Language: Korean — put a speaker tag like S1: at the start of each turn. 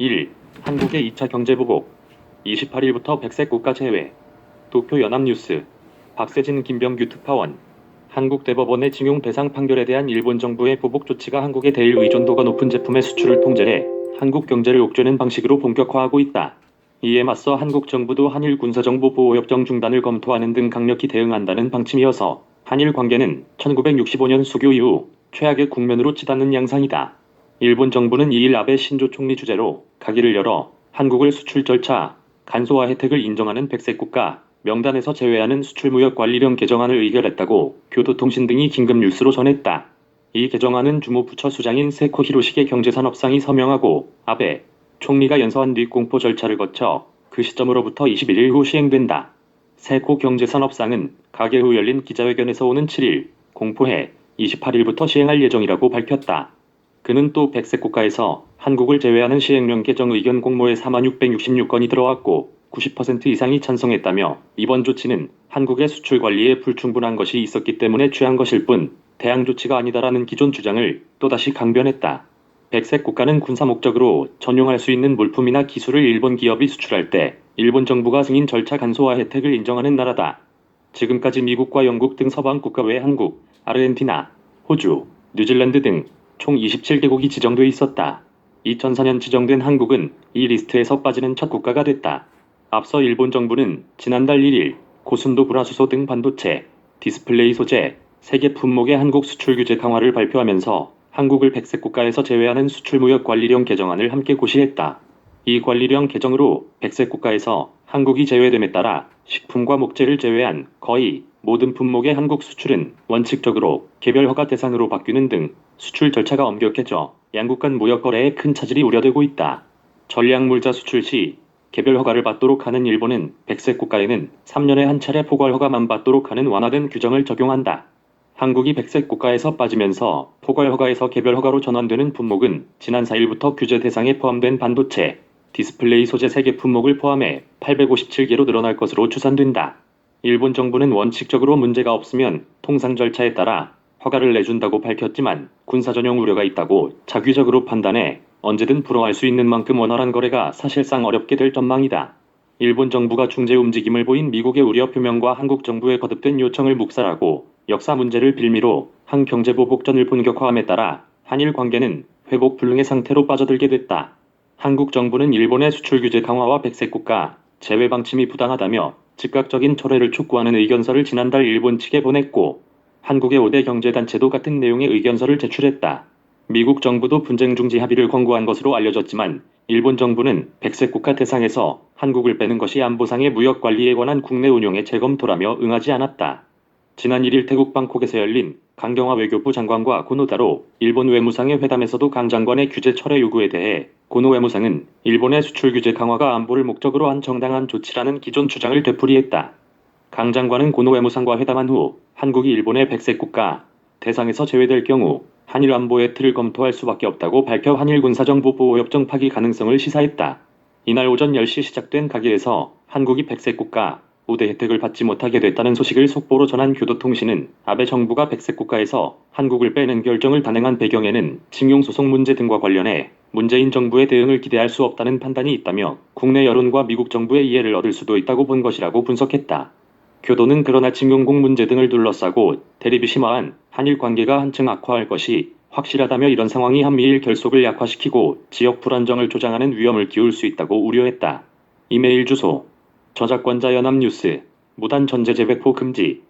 S1: 1. 한국의 2차 경제보복 28일부터 백색 국가 제외. 도쿄 연합뉴스. 박세진 김병규 특파원. 한국 대법원의 징용 배상 판결에 대한 일본 정부의 보복 조치가 한국의 대일 의존도가 높은 제품의 수출을 통제해 한국 경제를 옥죄는 방식으로 본격화하고 있다. 이에 맞서 한국 정부도 한일 군사정보 보호협정 중단을 검토하는 등 강력히 대응한다는 방침이어서 한일 관계는 1965년 수교 이후 최악의 국면으로 치닫는 양상이다. 일본 정부는 2일 아베 신조 총리 주재로 가기를 열어 한국을 수출 절차, 간소화 혜택을 인정하는 백색 국가 명단에서 제외하는 수출무역관리령 개정안을 의결했다고 교도통신 등이 긴급 뉴스로 전했다. 이 개정안은 주무부처 수장인 세코 히로시게 경제산업상이 서명하고 아베 총리가 연서한 뒤 공포 절차를 거쳐 그 시점으로부터 21일 후 시행된다. 세코 경제산업상은 가계 후 열린 기자회견에서 오는 7일 공포해 28일부터 시행할 예정이라고 밝혔다. 그는 또 백색 국가에서 한국을 제외하는 시행령 개정 의견 공모에 4666건이 들어왔고 90% 이상이 찬성했다며 이번 조치는 한국의 수출 관리에 불충분한 것이 있었기 때문에 취한 것일 뿐 대항 조치가 아니다라는 기존 주장을 또다시 강변했다. 백색 국가는 군사 목적으로 전용할 수 있는 물품이나 기술을 일본 기업이 수출할 때 일본 정부가 승인 절차 간소화 혜택을 인정하는 나라다. 지금까지 미국과 영국 등 서방 국가 외 한국, 아르헨티나, 호주, 뉴질랜드 등 총 27개국이 지정돼 있었다. 2004년 지정된 한국은 이 리스트에서 빠지는 첫 국가가 됐다. 앞서 일본 정부는 지난달 1일 고순도 불화수소 등 반도체, 디스플레이 소재, 3개 품목의 한국 수출 규제 강화를 발표하면서 한국을 백색 국가에서 제외하는 수출무역관리령 개정안을 함께 고시했다. 이 관리령 개정으로 백색 국가에서 한국이 제외됨에 따라 식품과 목재를 제외한 거의 모든 품목의 한국 수출은 원칙적으로 개별 허가 대상으로 바뀌는 등 수출 절차가 엄격해져 양국 간 무역 거래에 큰 차질이 우려되고 있다. 전략물자 수출 시 개별 허가를 받도록 하는 일본은 백색 국가에는 3년에 한 차례 포괄 허가만 받도록 하는 완화된 규정을 적용한다. 한국이 백색 국가에서 빠지면서 포괄 허가에서 개별 허가로 전환되는 품목은 지난 4일부터 규제 대상에 포함된 반도체, 디스플레이 소재 3개 품목을 포함해 857개로 늘어날 것으로 추산된다. 일본 정부는 원칙적으로 문제가 없으면 통상 절차에 따라 허가를 내준다고 밝혔지만 군사 전용 우려가 있다고 자규적으로 판단해 언제든 불허할 수 있는 만큼 원활한 거래가 사실상 어렵게 될 전망이다. 일본 정부가 중재 움직임을 보인 미국의 우려 표명과 한국 정부의 거듭된 요청을 묵살하고 역사 문제를 빌미로 한 경제보복전을 본격화함에 따라 한일 관계는 회복 불능의 상태로 빠져들게 됐다. 한국 정부는 일본의 수출 규제 강화와 백색 국가 제외 방침이 부당하다며 즉각적인 철회를 촉구하는 의견서를 지난달 일본 측에 보냈고 한국의 5대 경제단체도 같은 내용의 의견서를 제출했다. 미국 정부도 분쟁 중지 합의를 권고한 것으로 알려졌지만 일본 정부는 백색 국가 대상에서 한국을 빼는 것이 안보상의 무역 관리에 관한 국내 운용의 재검토라며 응하지 않았다. 지난 1일 태국 방콕에서 열린 강경화 외교부 장관과 고노다로 일본 외무상의 회담에서도 강 장관의 규제 철회 요구에 대해 고노 외무상은 일본의 수출 규제 강화가 안보를 목적으로 한 정당한 조치라는 기존 주장을 되풀이했다. 강 장관은 고노 외무상과 회담한 후 한국이 일본의 백색 국가 대상에서 제외될 경우 한일 안보의 틀을 검토할 수밖에 없다고 밝혀 한일 군사정보 보호협정 파기 가능성을 시사했다. 이날 오전 10시 시작된 가게에서 한국이 백색 국가 우대 혜택을 받지 못하게 됐다는 소식을 속보로 전한 교도통신은 아베 정부가 백색 국가에서 한국을 빼는 결정을 단행한 배경에는 징용소송 문제 등과 관련해 문재인 정부의 대응을 기대할 수 없다는 판단이 있다며 국내 여론과 미국 정부의 이해를 얻을 수도 있다고 본 것이라고 분석했다. 교도는 그러나 징용공 문제 등을 둘러싸고 대립이 심화한 한일 관계가 한층 악화할 것이 확실하다며 이런 상황이 한미일 결속을 약화시키고 지역 불안정을 조장하는 위험을 키울 수 있다고 우려했다. 이메일 주소 저작권자 연합뉴스 무단 전제 재배포 금지